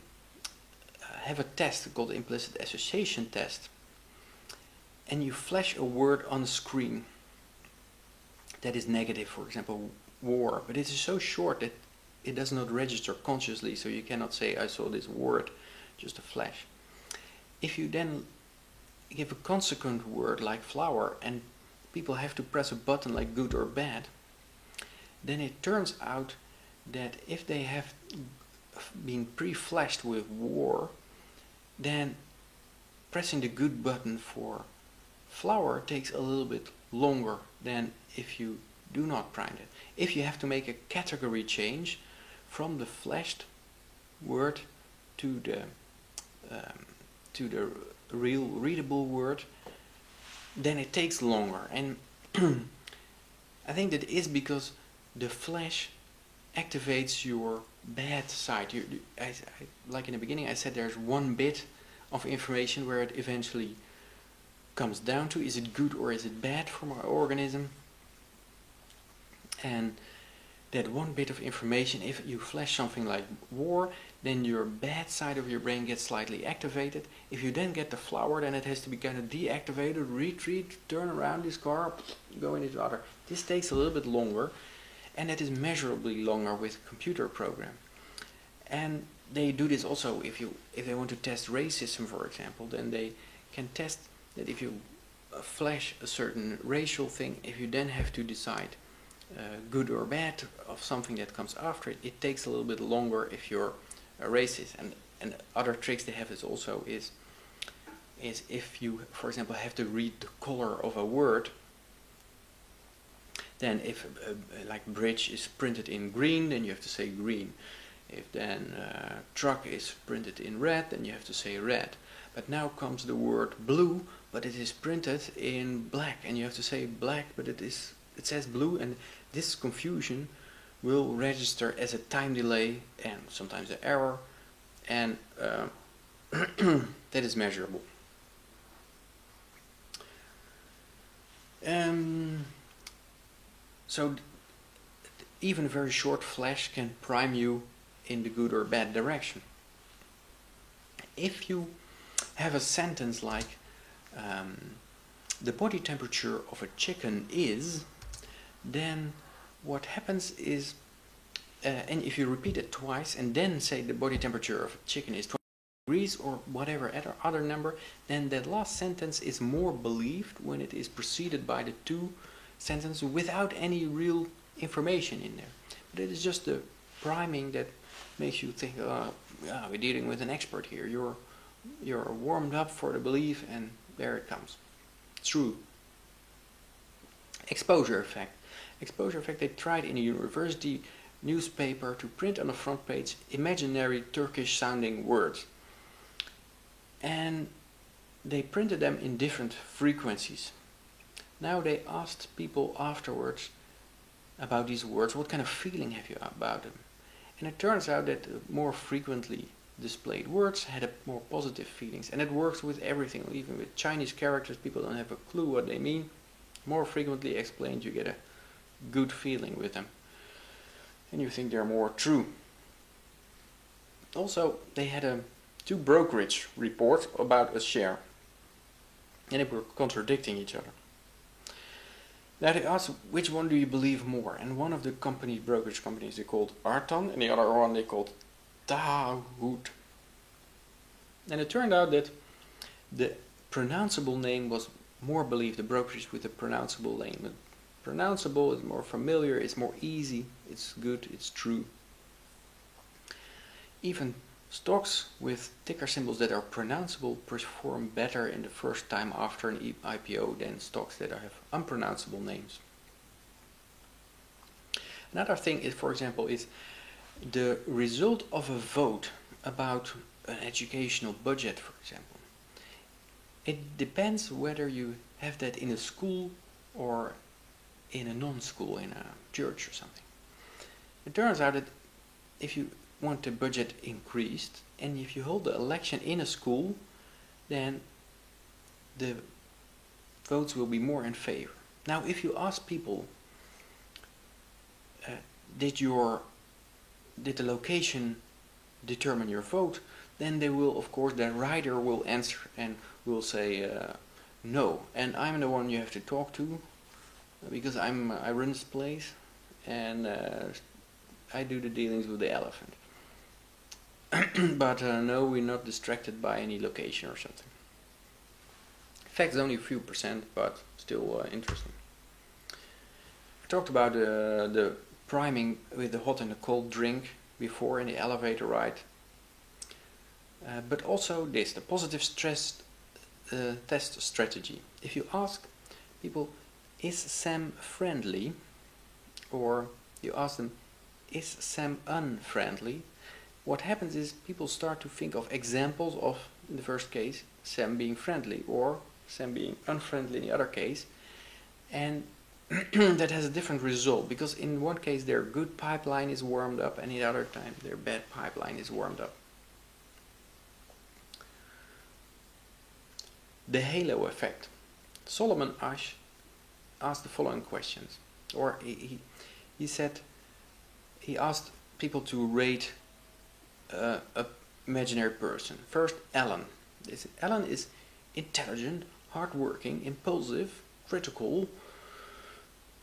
have a test called the implicit association test, and you flash a word on the screen that is negative, for example, war, but it is so short that it does not register consciously, so you cannot say, I saw this word, just a flash. If you then give a consequent word like flower, and people have to press a button like good or bad, then it turns out that if they have been pre-flashed with war, then pressing the good button for flower takes a little bit longer than if you do not prime it. If you have to make a category change from the flashed word to the real readable word, then it takes longer. And I think that is because the flash activates your bad side. Like in the beginning I said, there's one bit of information where it eventually comes down to, is it good or is it bad for my organism? And that one bit of information, if you flash something like war, then your bad side of your brain gets slightly activated. If you then get the flower, then it has to be kind of deactivated, retreat, turn around this car, go into the other. This takes a little bit longer, and that is measurably longer with a computer program. And they do this also if they want to test racism, for example, then they can test that if you flash a certain racial thing, if you then have to decide good or bad of something that comes after it, it takes a little bit longer if you're racist. And other tricks they have is also is if you, for example, have to read the color of a word, then if like bridge is printed in green, then you have to say green. If then truck is printed in red, then you have to say red. But now comes the word blue, but it is printed in black, and you have to say black, but it says blue, and this confusion will register as a time delay and sometimes an error, and that is measurable. So even a very short flash can prime you in the good or bad direction. If you have a sentence like the body temperature of a chicken is, then what happens is, and if you repeat it twice and then say the body temperature of a chicken is 20 degrees or whatever other number, then that last sentence is more believed when it is preceded by the two sentences without any real information in there. But it is just the priming that makes you think, yeah, we're dealing with an expert here. You're warmed up for the belief, and there it comes. True. Exposure effect. Exposure effect, they tried in a university newspaper to print on the front page imaginary Turkish sounding words. And they printed them in different frequencies. Now they asked people afterwards about these words, what kind of feeling have you about them? And it turns out that more frequently displayed words had more positive feelings. And it works with everything, even with Chinese characters. People don't have a clue what they mean. More frequently explained, you get a good feeling with them. And you think they're more true. Also, they had two brokerage reports about a share. And they were contradicting each other. Now they asked, which one do you believe more? And one of the brokerage companies, they called Artan, and the other one they called Tahood. And it turned out that the pronounceable name was more believed, the brokerage with the pronounceable name. The pronounceable is more familiar, it's more easy, it's good, it's true. Even stocks with ticker symbols that are pronounceable perform better in the first time after an IPO than stocks that have unpronounceable names. Another thing is, for example, is the result of a vote about an educational budget, for example. It depends whether you have that in a school or in a non-school, in a church or something. It turns out that if you want the budget increased, and if you hold the election in a school, then the votes will be more in favor. Now, if you ask people, did the location determine your vote, then they will, of course, the writer will answer and will say no. And I'm the one you have to talk to because I run this place and I do the dealings with the elephant. But no, we're not distracted by any location or something. In fact, it's only a few percent, but still interesting. I talked about the priming with the hot and the cold drink before in the elevator ride. But also this, the positive stress test strategy. If you ask people, is Sam friendly? Or you ask them, is Sam unfriendly? What happens is people start to think of examples of, in the first case, Sam being friendly or Sam being unfriendly in the other case. And that has a different result, because in one case their good pipeline is warmed up and in the other time their bad pipeline is warmed up. The halo effect. Solomon Asch asked the following questions, or he said, he asked people to rate a imaginary person. First, Alan. Alan is intelligent, hardworking, impulsive, critical,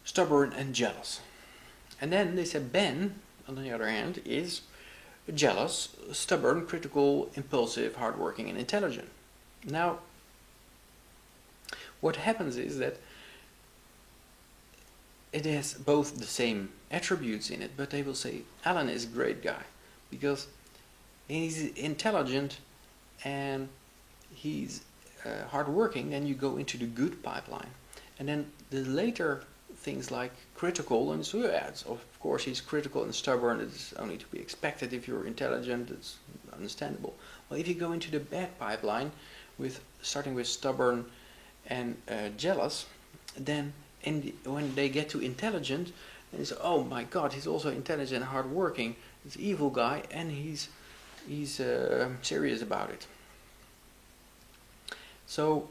stubborn and jealous. And then they said Ben, on the other hand, is jealous, stubborn, critical, impulsive, hardworking and intelligent. Now, what happens is that it has both the same attributes in it, but they will say Alan is a great guy because he's intelligent and he's hardworking. Then you go into the good pipeline, and then the later things like critical, and so yeah, of course he's critical and stubborn. It's only to be expected if you're intelligent. It's understandable. Well, if you go into the bad pipeline, with starting with stubborn and jealous, then when they get to intelligent, they say, "Oh my God, he's also intelligent, and hardworking. He's an evil guy, and he's serious about it." So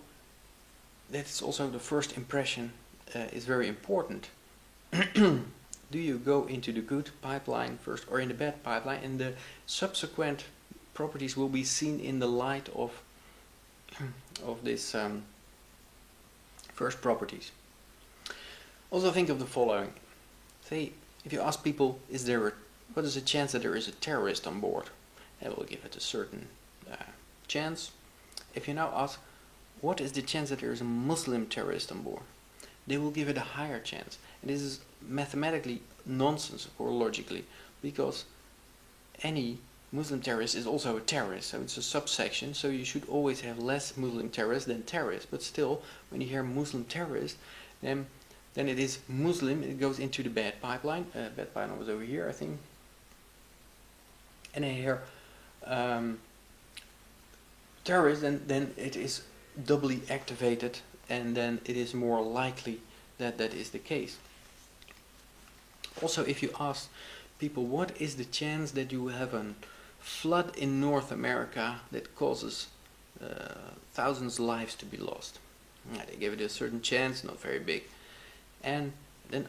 that's also the first impression is very important. Do you go into the good pipeline first or in the bad pipeline, and the subsequent properties will be seen in the light of this first properties. Also think of the following. Say, if you ask people, what is the chance that there is a terrorist on board? They will give it a certain chance. If you now ask, what is the chance that there is a Muslim terrorist on board? They will give it a higher chance. And this is mathematically nonsense, or logically, because any Muslim terrorist is also a terrorist, so it's a subsection, so you should always have less Muslim terrorists than terrorists. But still, when you hear Muslim terrorist, then it is Muslim, it goes into the bad pipeline. Bad pipeline was over here, I think. And I hear terrorist, then it is doubly activated, and then it is more likely that that is the case. Also, if you ask people, what is the chance that you have a flood in North America that causes thousands of lives to be lost? They give it a certain chance, not very big. And then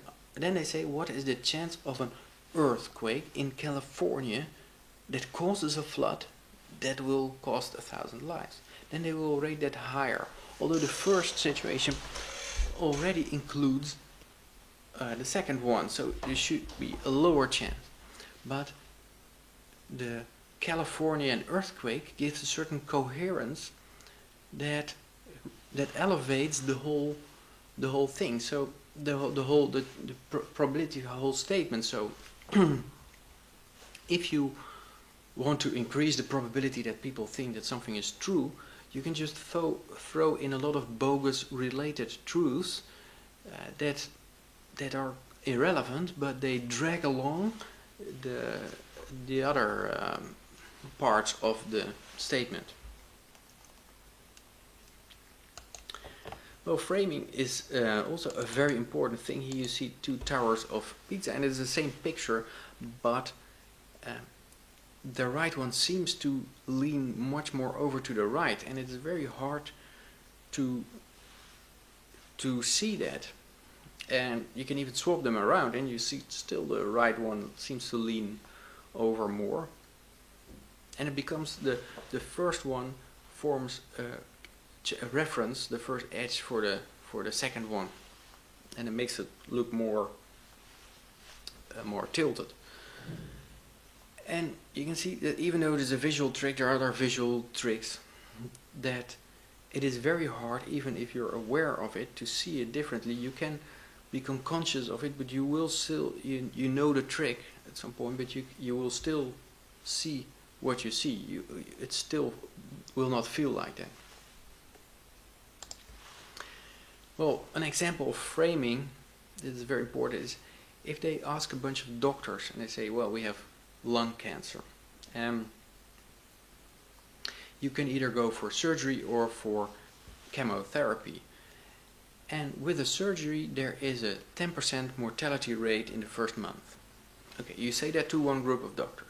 they say, what is the chance of an earthquake in California that causes a flood that will cost 1,000 lives? Then they will rate that higher. Although the first situation already includes the second one, so there should be a lower chance. But the Californian earthquake gives a certain coherence that elevates the whole thing. So the probability of the whole statement. So if you want to increase the probability that people think that something is true, you can just throw in a lot of bogus related truths that are irrelevant, but they drag along the other parts of the statement. Well, framing is also a very important thing. Here you see two towers of Pisa, and it's the same picture, but the right one seems to lean much more over to the right, and it's very hard to see that. And you can even swap them around, and you see still the right one seems to lean over more, and it becomes the first one forms a reference, the first edge for the second one, and it makes it look more tilted. And you can see that even though it is a visual trick, there are other visual tricks that it is very hard, even if you're aware of it, to see it differently. You can become conscious of it, but you will still, you know the trick at some point, but you will still see what you see. It still will not feel like that. Well, an example of framing that is very important is if they ask a bunch of doctors and they say, well, we have lung cancer. You can either go for surgery or for chemotherapy. And with the surgery, there is a 10% mortality rate in the first month. Okay, you say that to one group of doctors.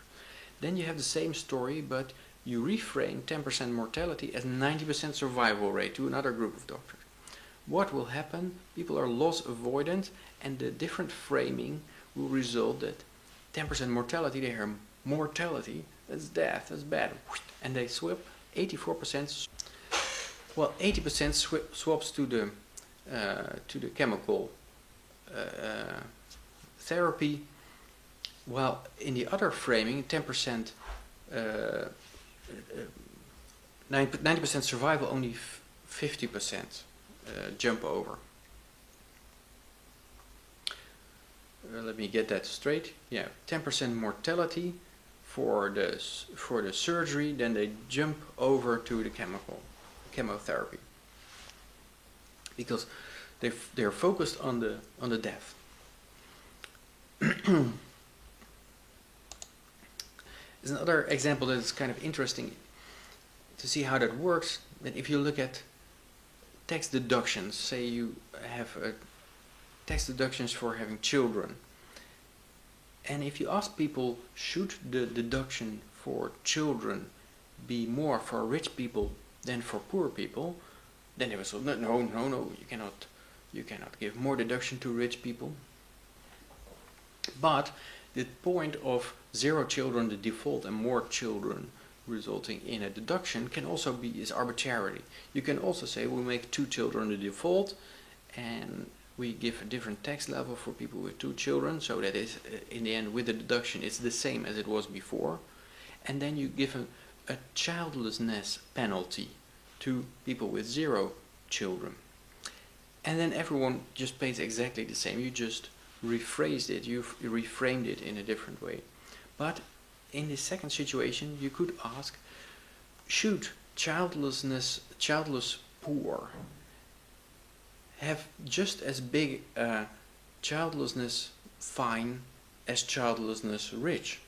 Then you have the same story, but you reframe 10% mortality as 90% survival rate to another group of doctors. What will happen? People are loss avoidant, and the different framing will result that 10% mortality, they hear mortality, that's death, that's bad, and they swap 84%. Well, 80% swaps to the chemical therapy, while in the other framing, 10%, 90% survival, only 50% jump over. let me get that straight. Yeah, 10% mortality for the surgery, then they jump over to the chemotherapy, because they're focused on the death. There's another example that is kind of interesting to see how that works. That if you look at tax deductions, say you have tax deductions for having children, and if you ask people, should the deduction for children be more for rich people than for poor people, then they will say, no, you cannot give more deduction to rich people. But the point of 0 children the default and more children resulting in a deduction can also be is arbitrary. You can also say we make 2 children the default and we give a different tax level for people with 2 children, so that is in the end with the deduction it's the same as it was before, and then you give a childlessness penalty to people with 0 children, and then everyone just pays exactly the same. You just rephrased it, you reframed it in a different way. But in this second situation you could ask, should childless poor have just as big a childlessness fine as childlessness rich?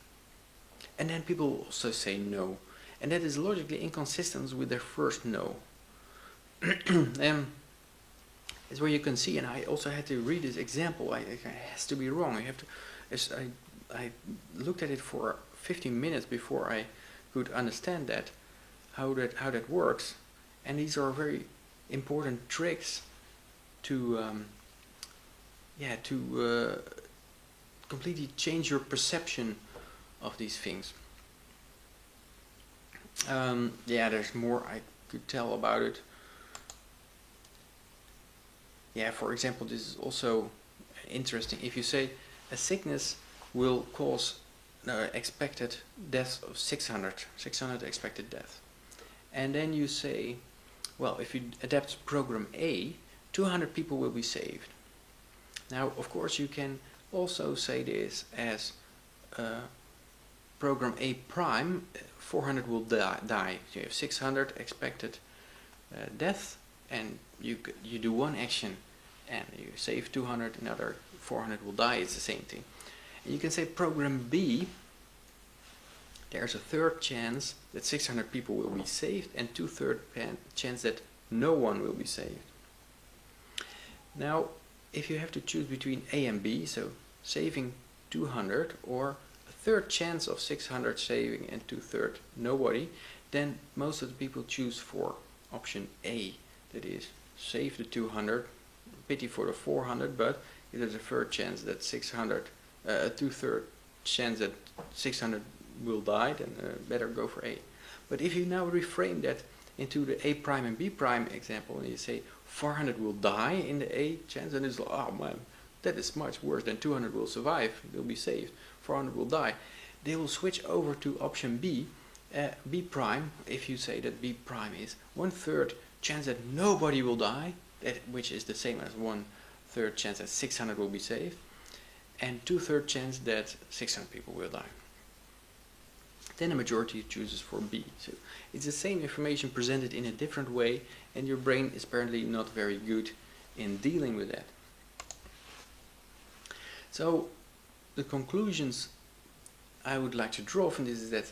And then people also say no, and that is logically inconsistent with their first no. It's where you can see, and I also had to read this example. It has to be wrong. I looked at it for 15 minutes before I could understand that, how that works, and these are very important tricks to completely change your perception of these things. There's more I could tell about it. For example, this is also interesting. If you say a sickness will cause expected death of 600 expected death, and then you say, well, if you adapt program A, 200 people will be saved. Now, of course, you can also say this as program A prime, 400 will die. So you have 600 expected death, and you do one action and you save 200, another 400 will die. It's the same thing. And you can say program B, there's a third chance that 600 people will be saved and 2/3 chance that no one will be saved. Now, if you have to choose between A and B, so saving 200 or a third chance of 600 saving and 2/3 nobody, then most of the people choose for option A, that is save the 200, pity for the 400, but if there's a third chance that 2/3 chance that 600 will die, then better go for A. But if you now reframe that into the A prime and B prime example, and you say 400 will die in the A chance, and it's like, oh man, that is much worse than 200 will survive, they'll be saved, 400 will die. They will switch over to option B, B prime, if you say that B prime is 1/3 chance that nobody will die, which is the same as 1/3 chance that 600 will be saved, and 2/3 chance that 600 people will die. Then a majority chooses for B. So it's the same information presented in a different way, and your brain is apparently not very good in dealing with that. So the conclusions I would like to draw from this is that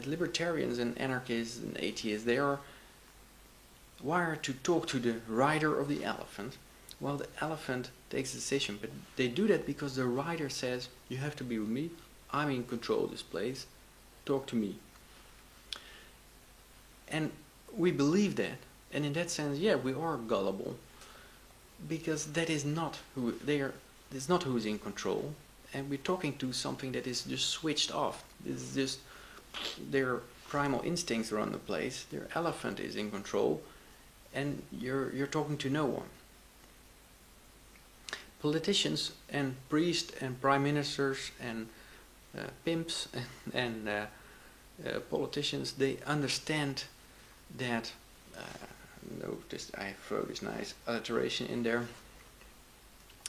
libertarians and anarchists and atheists, they are wired to talk to the rider of the elephant while the elephant takes a decision. But they do that because the rider says, you have to be with me, I'm in control of this place, talk to me. And we believe that, and in that sense, yeah, we are gullible, because that is not who they are. It's not who is in control, and we're talking to something that is just switched off. This is just their primal instincts run the place. Their elephant is in control, and you're talking to no one. Politicians and priests and prime ministers and pimps and politicians, they understand that. Notice I throw this nice alliteration in there.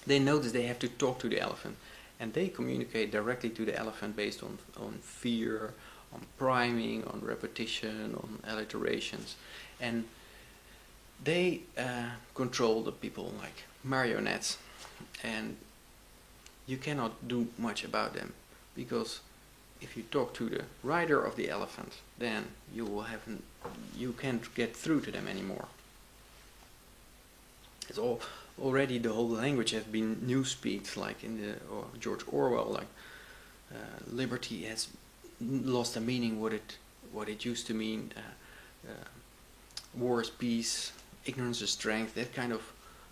They notice they have to talk to the elephant, and they communicate directly to the elephant based on fear, on priming, on repetition, on alliterations, and they control the people like marionettes, and you cannot do much about them, because if you talk to the rider of the elephant, then you can't get through to them anymore. It's already the whole language has been newspeak, like in the George Orwell, like liberty has lost the meaning what it used to mean. War is peace, ignorance is strength. That kind of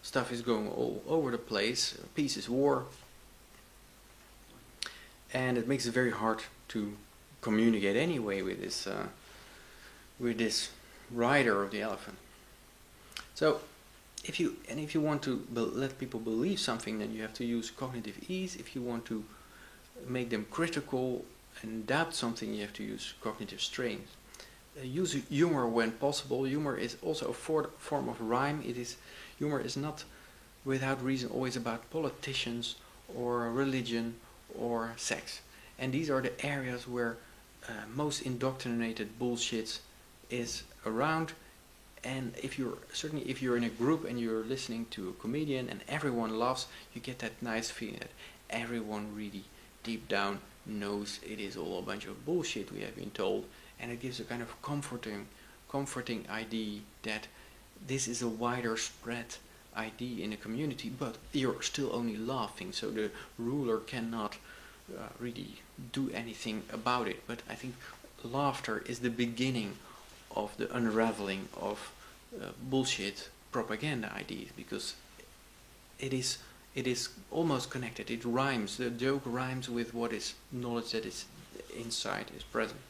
stuff is going all over the place. Peace is war, and it makes it very hard to communicate anyway with this rider of the elephant. So if you want to let people believe something, then you have to use cognitive ease. If you want to make them critical and doubt something, you have to use cognitive strain. Use humor when possible. Humor is also a form of rhyme. Humor is not without reason always about politicians or religion or sex. And these are the areas where most indoctrinated bullshit is around. And if you're in a group and you're listening to a comedian and everyone laughs, you get that nice feeling that everyone really deep down knows it is all a bunch of bullshit we have been told, and it gives a kind of comforting idea that this is a wider spread idea in the community, but you're still only laughing, so the ruler cannot really do anything about it. But I think laughter is the beginning of the unraveling of bullshit propaganda ideas, because it is almost connected. It rhymes. The joke rhymes with what is knowledge that is inside, is present.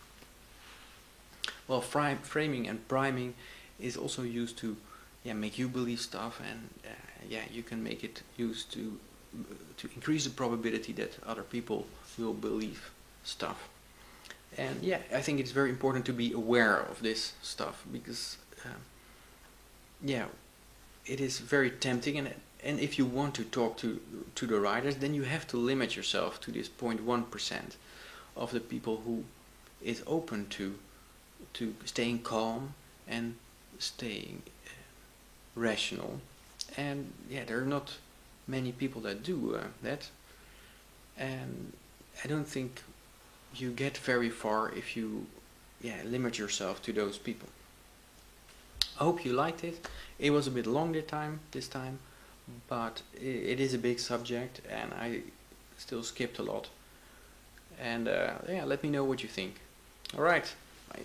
Well, framing and priming is also used to make you believe stuff, and you can make it used to increase the probability that other people will believe stuff. And I think it's very important to be aware of this stuff, because it is very tempting, and if you want to talk to the writers, then you have to limit yourself to this 0.1% of the people who is open to staying calm and staying rational. And there are not many people that do that, and I don't think you get very far if you limit yourself to those people. I hope you liked it. It was a bit long this time, but it is a big subject, and I still skipped a lot. And let me know what you think. Alright, bye.